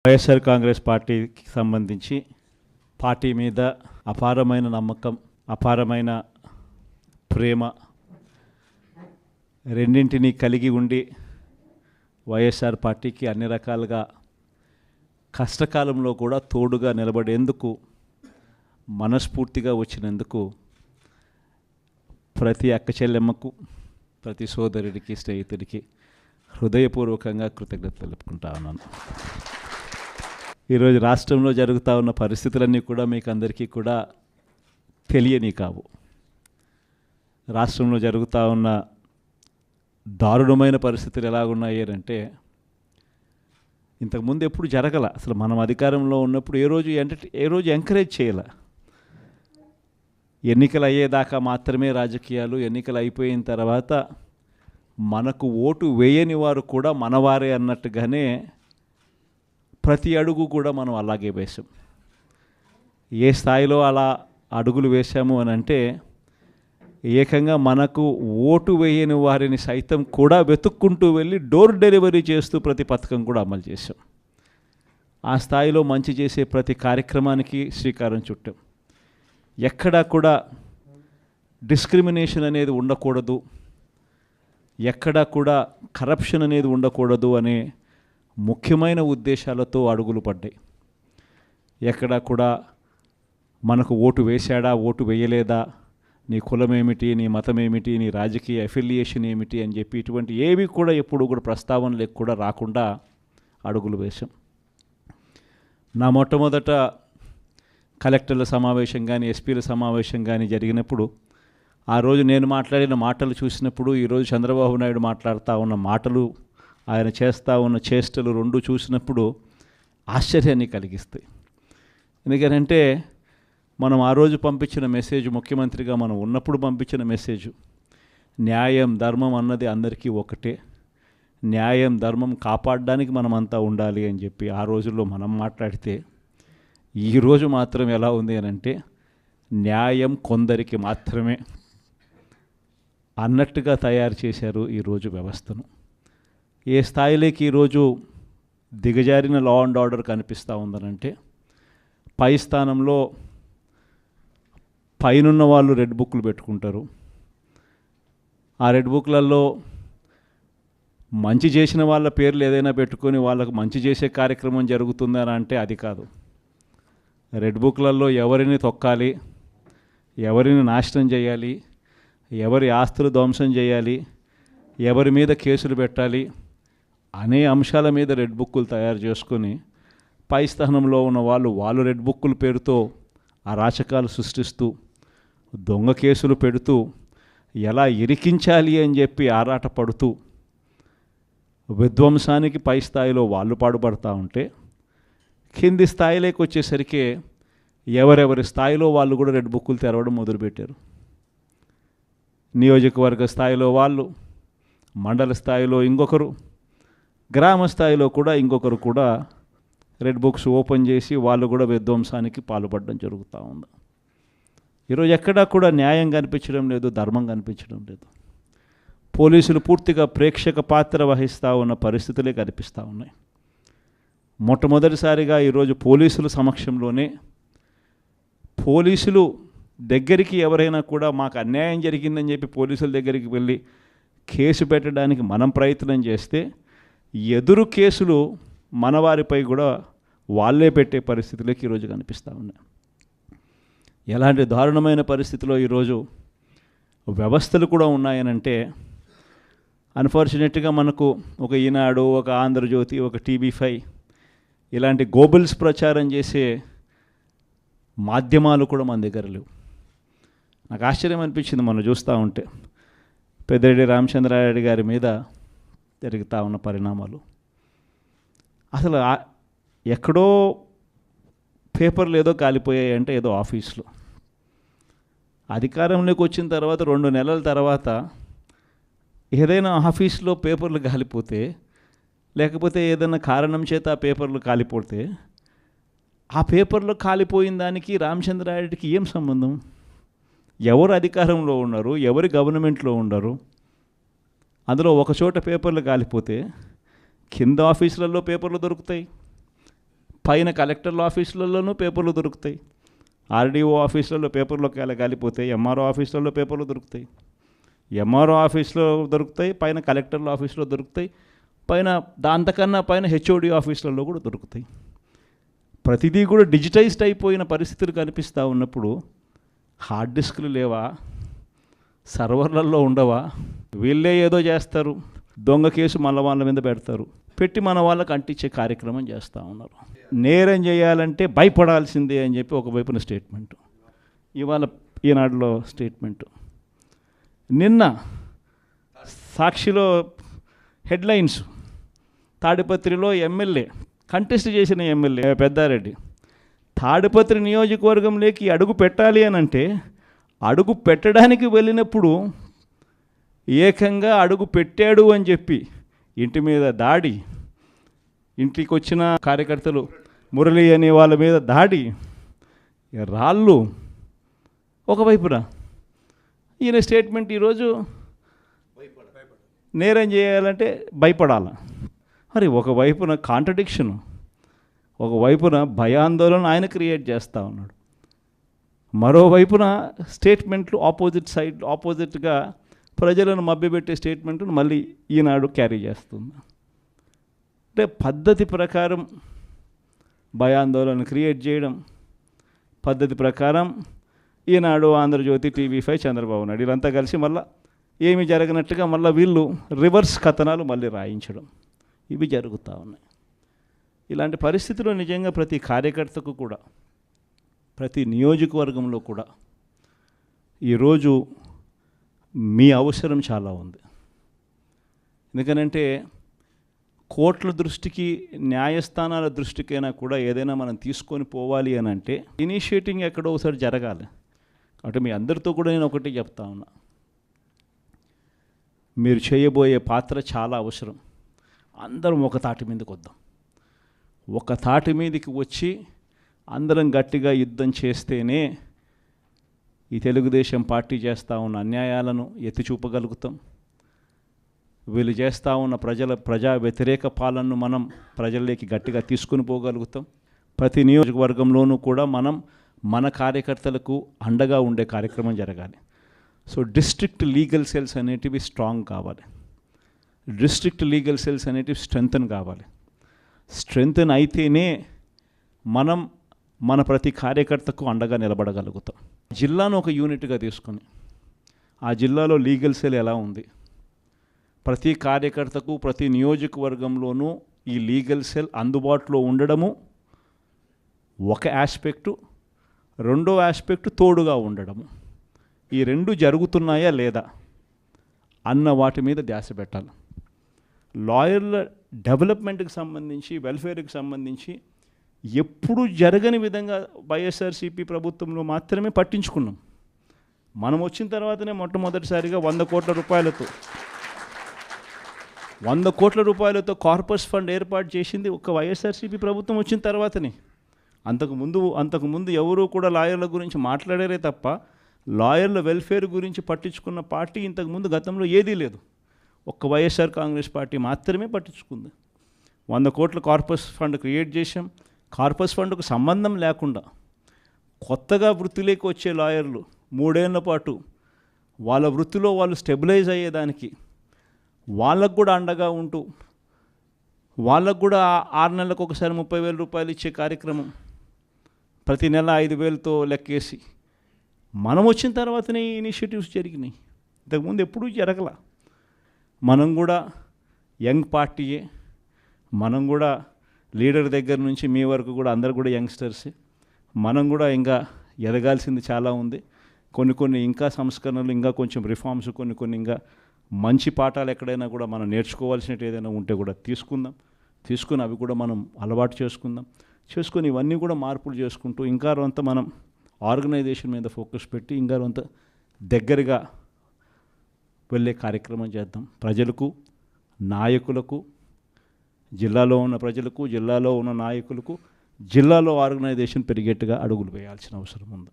వైఎస్ఆర్ కాంగ్రెస్ పార్టీకి సంబంధించి పార్టీ మీద అపారమైన నమ్మకం, అపారమైన ప్రేమ రెండింటినీ కలిగి ఉండి వైఎస్ఆర్ పార్టీకి అన్ని రకాలుగా కష్టకాలంలో కూడా తోడుగా నిలబడేందుకు మనస్ఫూర్తిగా వచ్చినందుకు ప్రతి అక్క చెల్లెమ్మకు, ప్రతి సోదరుడికి, స్నేహితుడికి హృదయపూర్వకంగా కృతజ్ఞతలు తెలుపుకుంటా ఉన్నాను. ఈరోజు రాష్ట్రంలో జరుగుతూ ఉన్న పరిస్థితులన్నీ కూడా మీకు అందరికీ కూడా తెలియని కావు. రాష్ట్రంలో జరుగుతూ ఉన్న దారుణమైన పరిస్థితులు ఎలాగున్నాయి అంటే ఇంతకుముందు ఎప్పుడు జరగల. అసలు మనం అధికారంలో ఉన్నప్పుడు ఏ రోజు ఎంకరేజ్ చేయాల. ఎన్నికలు అయ్యేదాకా మాత్రమే రాజకీయాలు, ఎన్నికలు అయిపోయిన తర్వాత మనకు ఓటు వేయని వారు కూడా మనవారే అన్నట్టుగానే ప్రతి అడుగు కూడా మనం అలాగే వేసాం. ఏ స్థాయిలో అలా అడుగులు వేసాము అని అంటే ఏకంగా మనకు ఓటు వేయని వారిని సైతం కూడా వెతుక్కుంటూ వెళ్ళి డోర్ డెలివరీ చేస్తూ ప్రతి పథకం కూడా అమలు చేసాం. ఆ స్థాయిలో మంచి చేసే ప్రతి కార్యక్రమానికి శ్రీకారం చుట్టాం. ఎక్కడా కూడా డిస్క్రిమినేషన్ అనేది ఉండకూడదు, ఎక్కడా కూడా కరప్షన్ అనేది ఉండకూడదు అనే ముఖ్యమైన ఉద్దేశాలతో అడుగులు పడ్డాయి. ఎక్కడా కూడా మనకు ఓటు వేశాడా, ఓటు వేయలేదా, నీ కులం ఏమిటి, నీ మతం ఏమిటి, నీ రాజకీయ అఫిలియేషన్ ఏమిటి అని చెప్పి ఇటువంటి ఏవి కూడా ఎప్పుడు కూడా ప్రస్తావనలకు కూడా రాకుండా అడుగులు వేశాం. నా మొట్టమొదట కలెక్టర్ల సమావేశం కానీ, ఎస్పీల సమావేశం కానీ జరిగినప్పుడు ఆ రోజు నేను మాట్లాడిన మాటలు చూసినప్పుడు ఈరోజు చంద్రబాబు నాయుడు మాట్లాడుతూ ఉన్న మాటలు, ఆయన చేస్తూ ఉన్న చేష్టలు రెండు చూసినప్పుడు ఆశ్చర్యాన్ని కలిగిస్తాయి. ఎందుకంటే మనం ఆ రోజు పంపించిన మెసేజ్, ముఖ్యమంత్రిగా మనం ఉన్నప్పుడు పంపించిన మెసేజ్, న్యాయం ధర్మం అన్నది అందరికీ ఒకటే, న్యాయం ధర్మం కాపాడడానికి మనమంతా ఉండాలి అని చెప్పి ఆ రోజుల్లో మనం మాట్లాడితే ఈరోజు మాత్రం ఎలా ఉంది అని అంటే న్యాయం కొందరికి మాత్రమే అన్నట్టుగా తయారు చేశారు ఈరోజు వ్యవస్థను. ఏ స్థాయిలోకి ఈరోజు దిగజారిన లా అండ్ ఆర్డర్ కనిపిస్తూ ఉందనంటే పై స్థానంలో పైనున్న వాళ్ళు రెడ్ బుక్లు పెట్టుకుంటారు. ఆ రెడ్ బుక్లలో మంచి చేసిన వాళ్ళ పేర్లు ఏదైనా పెట్టుకొని వాళ్ళకు మంచి చేసే కార్యక్రమం జరుగుతుందని అంటే అది కాదు. రెడ్ బుక్లలో ఎవరిని తొక్కాలి, ఎవరిని నాశనం చేయాలి, ఎవరి ఆస్తులు ధ్వంసం చేయాలి, ఎవరి మీద కేసులు పెట్టాలి అనే అంశాల మీద రెడ్ బుక్కులు తయారు చేసుకొని పై స్థానంలో ఉన్న వాళ్ళు రెడ్ బుక్కుల పేరుతో అరాచకాలు సృష్టిస్తూ దొంగ కేసులు పెడుతూ ఎలా ఇరికించాలి అని చెప్పి ఆరాట పడుతూ విధ్వంసానికి పై స్థాయిలో వాళ్ళు పాటుపడుతూ ఉంటే కింది స్థాయిలోకి వచ్చేసరికి ఎవరెవరి స్థాయిలో వాళ్ళు కూడా రెడ్ బుక్కులు తెరవడం మొదలుపెట్టారు. నియోజకవర్గ స్థాయిలో వాళ్ళు, మండల స్థాయిలో ఇంకొకరు, గ్రామ స్థాయిలో కూడా ఇంకొకరు కూడా రెడ్ బుక్స్ ఓపెన్ చేసి వాళ్ళు కూడా విధ్వంసానికి పాల్పడడం జరుగుతూ ఉంది. ఈరోజు ఎక్కడా కూడా న్యాయం కనిపించడం లేదు, ధర్మం కనిపించడం లేదు. పోలీసులు పూర్తిగా ప్రేక్షక పాత్ర వహిస్తూ ఉన్న పరిస్థితులే కనిపిస్తూ ఉన్నాయి. మొట్టమొదటిసారిగా ఈరోజు పోలీసుల సమక్షంలోనే పోలీసులు దగ్గరికి ఎవరైనా కూడా మాకు అన్యాయం జరిగిందని చెప్పి పోలీసుల దగ్గరికి వెళ్ళి కేసు పెట్టడానికి మనం ప్రయత్నం చేస్తే ఎదురు కేసులు మనవారిపై కూడా వాళ్ళే పెట్టే పరిస్థితులకి ఈరోజు కనిపిస్తూ ఉన్నాయి. ఎలాంటి దారుణమైన పరిస్థితిలో ఈరోజు వ్యవస్థలు కూడా ఉన్నాయనంటే అన్ఫార్చునేట్గా మనకు ఒక ఈనాడు, ఒక ఆంధ్రజ్యోతి, ఒక TV5 ఇలాంటి గోబుల్స్ ప్రచారం చేసే మాధ్యమాలు కూడా మన దగ్గర లేవు. నాకు ఆశ్చర్యం అనిపించింది మనం చూస్తూ ఉంటే పెద్దిరెడ్డి రామచంద్రారెడ్డి గారి మీద జరుగుతూ ఉన్న పరిణామాలు. అసలు ఎక్కడో పేపర్లు ఏదో కాలిపోయాయి అంటే ఏదో ఆఫీస్లో, అధికారంలోకి వచ్చిన తర్వాత 2 నెలల తర్వాత ఏదైనా ఆఫీస్లో పేపర్లు కాలిపోతే, లేకపోతే ఏదైనా కారణం చేత ఆ పేపర్లు కాలిపోతే ఆ పేపర్లో కాలిపోయిన దానికి రామచంద్రారెడ్డికి ఏం సంబంధం? ఎవరు అధికారంలో ఉన్నారు, ఎవరి గవర్నమెంట్లో ఉన్నారు? అందులో ఒక చోట పేపర్లు కాలిపోతే కింద ఆఫీసులలో పేపర్లు దొరుకుతాయి, పైన కలెక్టర్ల ఆఫీసులలోనూ పేపర్లు దొరుకుతాయి, ఆర్డీఓ ఆఫీసులలో పేపర్లో కాలిపోతాయి, ఎంఆర్ఓ ఆఫీసులలో పేపర్లు దొరుకుతాయి, ఎంఆర్ఓ ఆఫీస్లో దొరుకుతాయి, పైన కలెక్టర్ల ఆఫీసులో దొరుకుతాయి, పైన అంతకన్నా పైన హెచ్ఓడి ఆఫీసులలో కూడా దొరుకుతాయి. ప్రతిదీ కూడా డిజిటైజ్డ్ అయిపోయిన పరిస్థితులు కనిపిస్తూ ఉన్నప్పుడు హార్డ్ డిస్క్లు లేవా, సర్వర్లలో ఉండవా? వీళ్ళే ఏదో చేస్తారు, దొంగ కేసు మళ్ళీ వాళ్ళ మీద పెడతారు, పెట్టి మన వాళ్ళకి అంటించే కార్యక్రమం చేస్తూ ఉన్నారు. నేరం చేయాలంటే భయపడాల్సిందే అని చెప్పి ఒకవైపున స్టేట్మెంటు, ఇవాళ ఈనాడులో స్టేట్మెంటు, నిన్న సాక్షిలో హెడ్లైన్స్, తాడిపత్రిలో ఎమ్మెల్యే కంటెస్ట్ చేసిన ఎమ్మెల్యే పెద్దారెడ్డి తాడిపత్రి నియోజకవర్గంలోకి అడుగు పెట్టాలి అని అంటే అడుగు పెట్టడానికి వెళ్ళినప్పుడు ఏకంగా అడుగు పెట్టాడు అని చెప్పి ఇంటి మీద దాడి, ఇంటికి వచ్చిన కార్యకర్తలు మురళి అనే వాళ్ళ మీద దాడి, రాళ్ళు. ఒకవైపున ఈయన స్టేట్మెంట్ ఈరోజు నేరం చేయాలంటే భయపడాల. మరి ఒకవైపున కాంట్రడిక్షన్, ఒకవైపున భయాందోళన ఆయన క్రియేట్ చేస్తూ ఉన్నాడు, మరోవైపున స్టేట్మెంట్లు ఆపోజిట్గా ప్రజలను మభ్యపెట్టే స్టేట్మెంట్ను మళ్ళీ ఈనాడు క్యారీ చేస్తుంది. అంటే పద్ధతి ప్రకారం భయాందోళన క్రియేట్ చేయడం, పద్ధతి ప్రకారం ఈనాడు, ఆంధ్రజ్యోతి, టీవీ5, చంద్రబాబు నాయుడు వీళ్ళంతా కలిసి మళ్ళీ ఏమి జరగనట్టుగా మళ్ళీ వీళ్ళు రివర్స్ కథనాలు మళ్ళీ రాయించడం, ఇవి జరుగుతూ ఉన్నాయి. ఇలాంటి పరిస్థితుల్లో నిజంగా ప్రతి కార్యకర్తకు కూడా, ప్రతి నియోజకవర్గంలో కూడా ఈరోజు మీ అవసరం చాలా ఉంది. ఎందుకనంటే కోర్టుల దృష్టికి, న్యాయస్థానాల దృష్టికైనా కూడా ఏదైనా మనం తీసుకొని పోవాలి అని అంటే ఇనిషియేటింగ్ ఎక్కడో ఒకసారి జరగాలి. కాబట్టి మీ అందరితో కూడా నేను ఒకటి చెప్తా ఉన్నా, మీరు చేయబోయే పాత్ర చాలా అవసరం. అందరం ఒక తాటి మీదకి వద్దాం, ఒక తాటి మీదకి వచ్చి అందరం గట్టిగా యుద్ధం చేస్తేనే ఈ తెలుగుదేశం పార్టీ చేస్తూ ఉన్న అన్యాయాలను ఎత్తి చూపగలుగుతాం. వీళ్ళు చేస్తూ ఉన్న ప్రజా వ్యతిరేక పాలనను మనం ప్రజల్లోకి గట్టిగా తీసుకుని పోగలుగుతాం. ప్రతి నియోజకవర్గంలోనూ కూడా మనం మన కార్యకర్తలకు అండగా ఉండే కార్యక్రమం జరగాలి. సో డిస్ట్రిక్ట్ లీగల్ సెల్స్ అనేటివి స్ట్రాంగ్ కావాలి, డిస్ట్రిక్ట్ లీగల్ సెల్స్ అనేటివి స్ట్రెంగ్తన్ కావాలి. స్ట్రెంగ్తన్ అయితేనే మనం మన ప్రతి కార్యకర్తకు అండగా నిలబడగలుగుతాం. జిల్లాను ఒక యూనిట్గా తీసుకొని ఆ జిల్లాలో లీగల్ సెల్ ఎలా ఉంది, ప్రతి కార్యకర్తకు ప్రతి నియోజకవర్గంలోనూ ఈ లీగల్ సెల్ అందుబాటులో ఉండడము ఒక ఆస్పెక్టు, రెండో ఆస్పెక్టు తోడుగా ఉండడము. ఈ రెండు జరుగుతున్నాయా లేదా అన్న వాటి మీద ధ్యాస పెట్టాలి. లాయర్ల డెవలప్మెంట్కి సంబంధించి, వెల్ఫేర్కి సంబంధించి ఎప్పుడు జరగని విధంగా వైఎస్ఆర్సీపీ ప్రభుత్వంలో మాత్రమే పట్టించుకున్నాం. మనం వచ్చిన తర్వాతనే మొట్టమొదటిసారిగా 100 కోట్ల రూపాయలతో కార్పస్ ఫండ్ ఏర్పాటు చేసింది ఒక వైఎస్ఆర్సీపీ ప్రభుత్వం వచ్చిన తర్వాతనే. అంతకుముందు ఎవరూ కూడా లాయర్ల గురించి మాట్లాడారే తప్ప లాయర్ల వెల్ఫేర్ గురించి పట్టించుకున్న పార్టీ ఇంతకుముందు గతంలో ఏదీ లేదు. ఒక్క వైఎస్ఆర్ కాంగ్రెస్ పార్టీ మాత్రమే పట్టించుకుంది. 100 కోట్ల కార్పస్ ఫండ్ క్రియేట్ చేశాం. కార్పస్ ఫండ్కు సంబంధం లేకుండా కొత్తగా వృత్తిలోకి వచ్చే లాయర్లు 3 ఏళ్ల పాటు వాళ్ళ వృత్తిలో వాళ్ళు స్టెబిలైజ్ అయ్యేదానికి వాళ్ళకు కూడా అండగా ఉంటూ, వాళ్ళకు కూడా 6 నెలలకు ఒకసారి 30,000 రూపాయలు ఇచ్చే కార్యక్రమం, ప్రతి నెల 5,000తో లెక్కేసి మనం వచ్చిన తర్వాతనే ఈ ఇనిషియేటివ్స్ జరిగినాయి. ఇంతకుముందు ఎప్పుడూ జరగల. మనం కూడా యంగ్ పార్టీయే, మనం కూడా లీడర్ దగ్గర నుంచి మీ వరకు కూడా అందరు కూడా యంగ్స్టర్సే. మనం కూడా ఇంకా ఎదగాల్సింది చాలా ఉంది. కొన్ని ఇంకా సంస్కరణలు, ఇంకా కొంచెం రిఫార్మ్స్, కొన్ని ఇంకా మంచి పాఠాలు ఎక్కడైనా కూడా మనం నేర్చుకోవాల్సినట్టు ఏదైనా ఉంటే కూడా తీసుకుని అవి కూడా మనం అలవాటు చేసుకొని ఇవన్నీ కూడా మార్పులు చేసుకుంటూ ఇంకా కొంత మనం ఆర్గనైజేషన్ మీద ఫోకస్ పెట్టి ఇంకా కొంత దగ్గరగా వెళ్ళే కార్యక్రమం చేద్దాం. ప్రజలకు, నాయకులకు, జిల్లాలో ఉన్న ప్రజలకు, జిల్లాలో ఉన్న నాయకులకు, జిల్లాలో ఆర్గనైజేషన్ పెరిగేట్టుగా అడుగులు వేయాల్సిన అవసరం ఉంది.